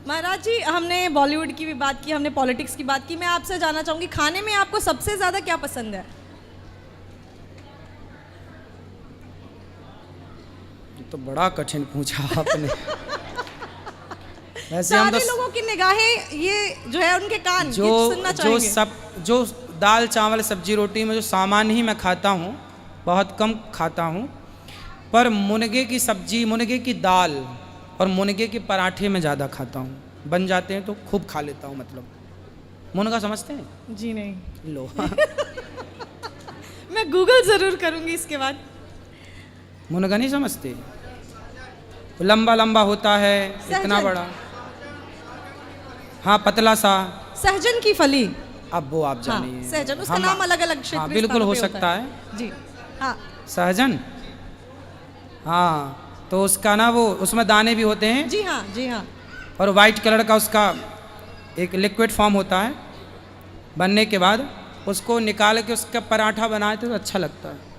महाराज जी, हमने बॉलीवुड की भी बात की, हमने पॉलिटिक्स की बात की। मैं आपसे जानना चाहूँगी, खाने में आपको सबसे ज़्यादा क्या पसंद है? तो बड़ा कठिन पूछा आपने। वैसे हम सारे तो लोगों की निगाहें ये जो है उनके कान ये सुनना चाहेंगे। जो दाल चावल सब्जी रोटी में जो सामान ही मैं खाता हूँ, बहुत कम खाता हूँ, पर मुनगे की सब्जी, मुनगे की दाल और मुनगे के पराठे में ज़्यादा खाता हूँ। बन जाते हैं तो खूब खा लेता हूँ। मतलब मुनगा समझते हैं? जी नहीं। लो। मैं गूगल ज़रूर करूँगी इसके बाद। मुनगा नहीं समझते? लंबा लंबा होता है, इतना सहजन। बड़ा। हाँ, पतला सा। सहजन की फली। अब वो आप हाँ, जानिए। सहजन, उसका नाम अलग अलग क्षेत्र हाँ, बिल्कुल हो सकता है। जी हाँ। सहजन। हाँ, तो उसका ना वो उसमें दाने भी होते हैं। जी हाँ, जी हाँ। और वाइट कलर का उसका एक लिक्विड फॉर्म होता है। बनने के बाद उसको निकाल के उसका पराठा बनाए तो अच्छा लगता है।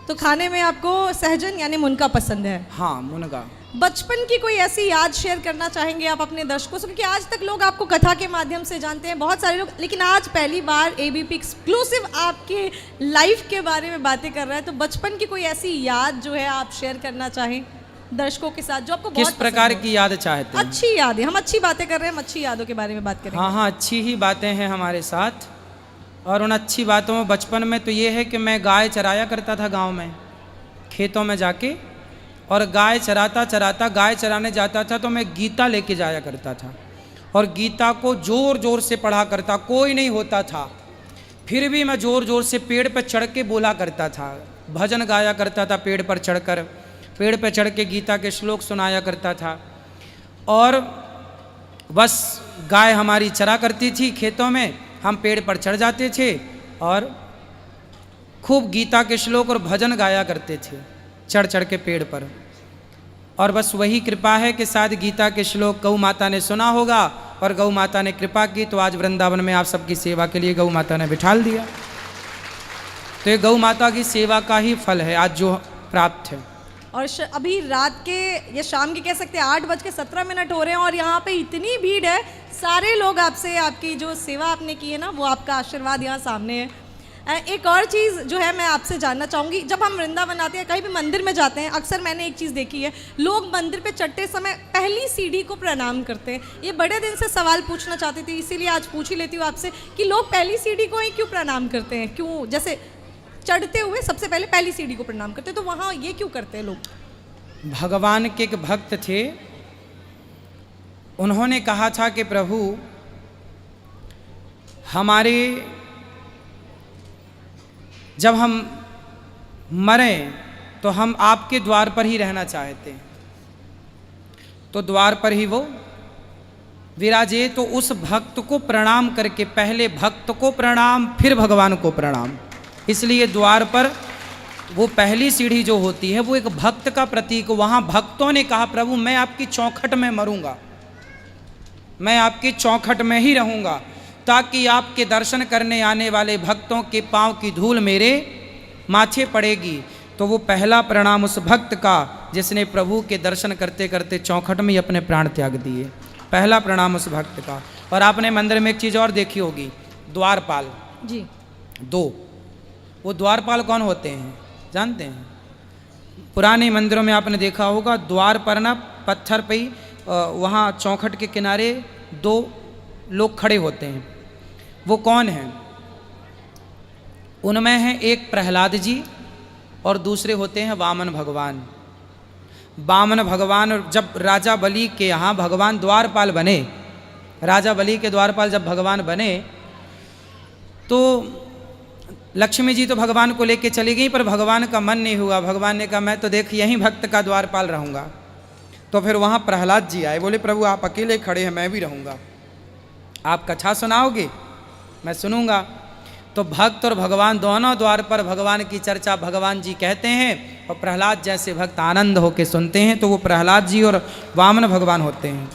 तो खाने में आपको सहजन यानी मुनगा पसंद है? हाँ, मुनगा। बचपन की कोई ऐसी याद शेयर करना चाहेंगे आप अपने दर्शकों से? क्योंकि आज तक लोग आपको कथा के माध्यम से जानते हैं, बहुत सारे लोग, लेकिन आज पहली बार एबीपी एक्सक्लूसिव आपके लाइफ के बारे में बातें कर रहा है। तो बचपन की कोई ऐसी याद जो है आप शेयर करना चाहें दर्शकों के साथ, जो आपको किस बहुत प्रकार पसंद हो? की याद चाहते हैं? अच्छी यादें, हम अच्छी बातें कर रहे हैं, हम अच्छी यादों के बारे में बात करेंगे। हाँ हाँ, अच्छी ही बातें हैं हमारे साथ। और उन अच्छी बातों में बचपन में तो ये है कि मैं गाय चराया करता था गांव में, खेतों में जाके। और गाय चराता चराता, गाय चराने जाता था तो मैं गीता लेके जाया करता था, और गीता को ज़ोर ज़ोर से पढ़ा करता। कोई नहीं होता था, फिर भी मैं ज़ोर ज़ोर से पेड़ पर चढ़ के बोला करता था, भजन गाया करता था। पेड़ पर चढ़कर, पेड़ पर चढ़ के गीता के श्लोक सुनाया करता था। और बस गाय हमारी चरा करती थी खेतों में, हम पेड़ पर चढ़ जाते थे और खूब गीता के श्लोक और भजन गाया करते थे चढ़ चढ़ के पेड़ पर। और बस वही कृपा है कि शायद गीता के श्लोक गौ माता ने सुना होगा और गौ माता ने कृपा की, तो आज वृंदावन में आप सबकी सेवा के लिए गौ माता ने बिठाल दिया। तो ये गौ माता की सेवा का ही फल है आज जो प्राप्त है। और अभी रात के या शाम के कह सकते हैं 8:17 हो रहे हैं और यहाँ पे इतनी भीड़ है। सारे लोग आपसे, आपकी जो सेवा आपने की है ना, वो आपका आशीर्वाद यहाँ सामने है। एक और चीज़ जो है मैं आपसे जानना चाहूँगी, जब हम वृंदावन आते हैं, कहीं भी मंदिर में जाते हैं, अक्सर मैंने एक चीज़ देखी है, लोग मंदिर पे चढ़ते समय पहली सीढ़ी को प्रणाम करते हैं। ये बड़े दिन से सवाल पूछना चाहती थी, इसीलिए आज पूछ ही लेती हूँ आपसे कि लोग पहली सीढ़ी को ही क्यों प्रणाम करते हैं? क्यों, जैसे चढ़ते हुए सबसे पहले पहली सीढ़ी को प्रणाम करते हैं, तो वहाँ ये क्यों करते हैं लोग? भगवान के एक भक्त थे, उन्होंने कहा था कि प्रभु, हमारे जब हम मरें तो हम आपके द्वार पर ही रहना चाहते हैं, तो द्वार पर ही वो विराजे। तो उस भक्त को प्रणाम करके, पहले भक्त को प्रणाम फिर भगवान को प्रणाम, इसलिए द्वार पर वो पहली सीढ़ी जो होती है वो एक भक्त का प्रतीक। वहाँ भक्तों ने कहा, प्रभु मैं आपकी चौखट में मरूंगा, मैं आपकी चौखट में ही रहूंगा, ताकि आपके दर्शन करने आने वाले भक्तों के पांव की धूल मेरे माथे पड़ेगी। तो वो पहला प्रणाम उस भक्त का जिसने प्रभु के दर्शन करते करते चौखट में ही अपने प्राण त्याग दिए, पहला प्रणाम उस भक्त का। और आपने मंदिर में एक चीज़ और देखी होगी, द्वारपाल जी। दो, वो द्वारपाल कौन होते हैं जानते हैं? पुराने मंदिरों में आपने देखा होगा, द्वार पर ना पत्थर पे ही वहाँ चौखट के किनारे दो लोग खड़े होते हैं। वो कौन हैं? उनमें हैं एक प्रहलाद जी और दूसरे होते हैं वामन भगवान। वामन भगवान जब राजा बलि के यहाँ भगवान द्वारपाल बने, राजा बलि के द्वारपाल जब भगवान बने, तो लक्ष्मी जी तो भगवान को लेके चली गई, पर भगवान का मन नहीं हुआ। भगवान ने कहा मैं तो देख यहीं भक्त का द्वारपाल रहूँगा। तो फिर वहाँ प्रहलाद जी आए, बोले प्रभु आप अकेले खड़े हैं, मैं भी रहूँगा, आप कथा सुनाओगे? मैं सुनूंगा। तो भक्त और भगवान दोनों द्वार पर भगवान की चर्चा भगवान जी कहते हैं, और प्रहलाद जैसे भक्त आनंद होकर सुनते हैं, तो वो प्रहलाद जी और वामन भगवान होते हैं।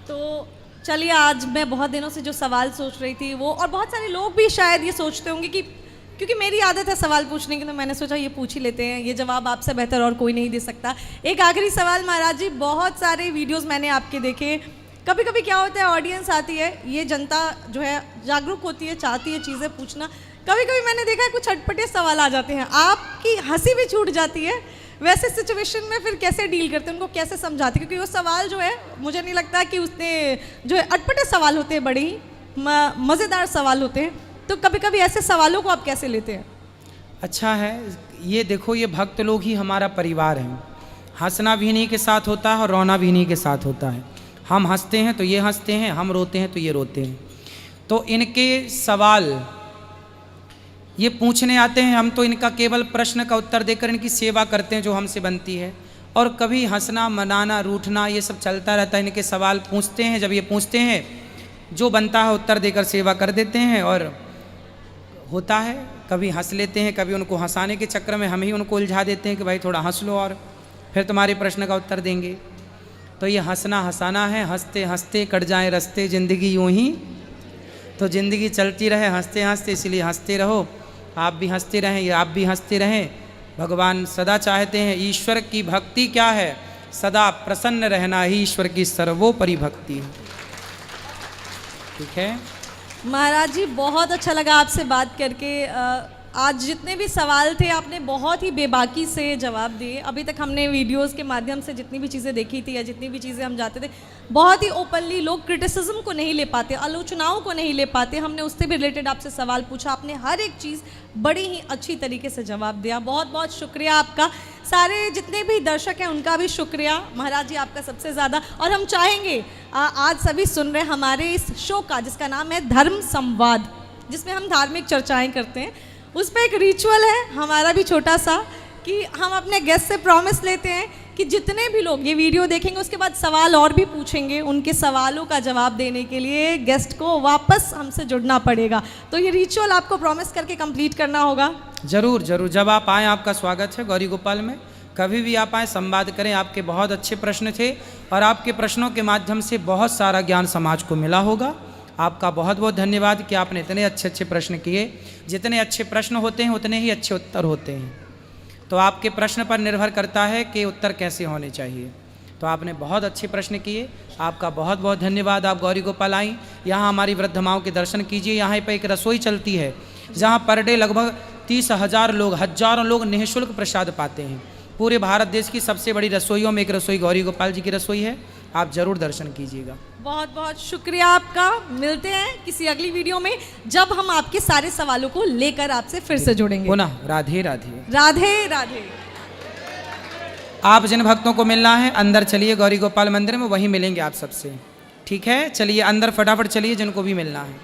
तो चलिए, आज मैं बहुत दिनों से जो सवाल सोच रही थी वो, और बहुत सारे लोग भी शायद ये सोचते होंगे कि क्योंकि मेरी आदत है सवाल पूछने की, तो मैंने सोचा ये पूछ ही लेते हैं, ये जवाब आपसे बेहतर और कोई नहीं दे सकता। एक आखिरी सवाल महाराज जी, बहुत सारे वीडियोस मैंने आपके देखे, कभी कभी क्या होता है ऑडियंस आती है, ये जनता जो है जागरूक होती है, चाहती है चीज़ें पूछना, कभी कभी मैंने देखा है कुछ अटपटे सवाल आ जाते हैं, आपकी हंसी भी छूट जाती है, वैसे सिचुएशन में फिर कैसे डील करते हैं, उनको कैसे समझाते हैं? क्योंकि वो सवाल जो है मुझे नहीं लगता कि उसने जो है अटपटे सवाल होते हैं, बड़े ही मज़ेदार सवाल होते हैं, तो कभी कभी ऐसे सवालों को आप कैसे लेते हैं? अच्छा है, ये देखो ये भक्त लोग ही हमारा परिवार है। हंसना भी इन्हीं के साथ होता है और रोना भी इन्हीं के साथ होता है। हम हंसते हैं तो ये हंसते हैं, हम रोते हैं तो ये रोते हैं। तो इनके सवाल ये पूछने आते हैं, हम तो इनका केवल प्रश्न का उत्तर देकर इनकी सेवा करते हैं जो हमसे बनती है। और कभी हंसना, मनाना, रूठना ये सब चलता रहता है। इनके सवाल पूछते हैं, जब ये पूछते हैं जो बनता है उत्तर देकर सेवा कर देते हैं। और होता है कभी हंस लेते हैं, कभी उनको हंसाने के चक्कर में हम ही उनको उलझा देते हैं कि भाई थोड़ा हंस लो और फिर तुम्हारे प्रश्न का उत्तर देंगे। तो ये हंसना हंसाना है, हंसते हंसते कट जाए रस्ते ज़िंदगी यूं ही। तो ज़िंदगी चलती रहे हंसते हंसते, इसलिए हंसते रहो, आप भी हंसते रहें, ये आप भी हंसते रहें। भगवान सदा चाहते हैं, ईश्वर की भक्ति क्या है, सदा प्रसन्न रहना ही ईश्वर की सर्वोपरि भक्ति है। ठीक है महाराज जी, बहुत अच्छा लगा आपसे बात करके। आज जितने भी सवाल थे आपने बहुत ही बेबाकी से जवाब दिए। अभी तक हमने वीडियोस के माध्यम से जितनी भी चीज़ें देखी थी या जितनी भी चीज़ें हम जाते थे, बहुत ही ओपनली लोग क्रिटिसिज्म को नहीं ले पाते, आलोचनाओं को नहीं ले पाते। हमने उससे भी रिलेटेड आपसे सवाल पूछा, आपने हर एक चीज़ बड़ी ही अच्छी तरीके से जवाब दिया। बहुत बहुत शुक्रिया आपका। सारे जितने भी दर्शक हैं उनका भी शुक्रिया, महाराज जी आपका सबसे ज़्यादा। और हम चाहेंगे आज सभी सुन रहे हमारे इस शो का जिसका नाम है धर्म संवाद, जिसमें हम धार्मिक चर्चाएँ करते हैं, उस पर एक रिचुअल है हमारा भी छोटा सा, कि हम अपने गेस्ट से प्रॉमिस लेते हैं कि जितने भी लोग ये वीडियो देखेंगे उसके बाद सवाल और भी पूछेंगे, उनके सवालों का जवाब देने के लिए गेस्ट को वापस हमसे जुड़ना पड़ेगा। तो ये रिचुअल आपको प्रॉमिस करके कंप्लीट करना होगा। जरूर जरूर, जब आप आएँ आपका स्वागत है गौरी गोपाल में, कभी भी आप आएँ, संवाद करें। आपके बहुत अच्छे प्रश्न थे और आपके प्रश्नों के माध्यम से बहुत सारा ज्ञान समाज को मिला होगा। आपका बहुत बहुत धन्यवाद कि आपने इतने अच्छे अच्छे प्रश्न किए। जितने अच्छे प्रश्न होते हैं उतने ही अच्छे उत्तर होते हैं। तो आपके प्रश्न पर निर्भर करता है कि उत्तर कैसे होने चाहिए। तो आपने बहुत अच्छे प्रश्न किए, आपका बहुत बहुत धन्यवाद। आप गौरी गोपाल आई, यहाँ हमारी वृद्ध माओं के दर्शन कीजिए। यहाँ पर एक रसोई चलती है जहाँ पर डे लगभग 30,000 लोग, हजारों लोग निःशुल्क प्रसाद पाते हैं। पूरे भारत देश की सबसे बड़ी रसोइयों में एक रसोई गौरी गोपाल जी की रसोई है। आप जरूर दर्शन कीजिएगा। बहुत बहुत शुक्रिया आपका। मिलते हैं किसी अगली वीडियो में जब हम आपके सारे सवालों को लेकर आपसे फिर से जुड़ेंगे। पुनः राधे राधे राधे राधे। आप जिन भक्तों को मिलना है अंदर चलिए गौरी गोपाल मंदिर में, वहीं मिलेंगे आप सबसे। ठीक है, चलिए अंदर फटाफट चलिए जिनको भी मिलना है।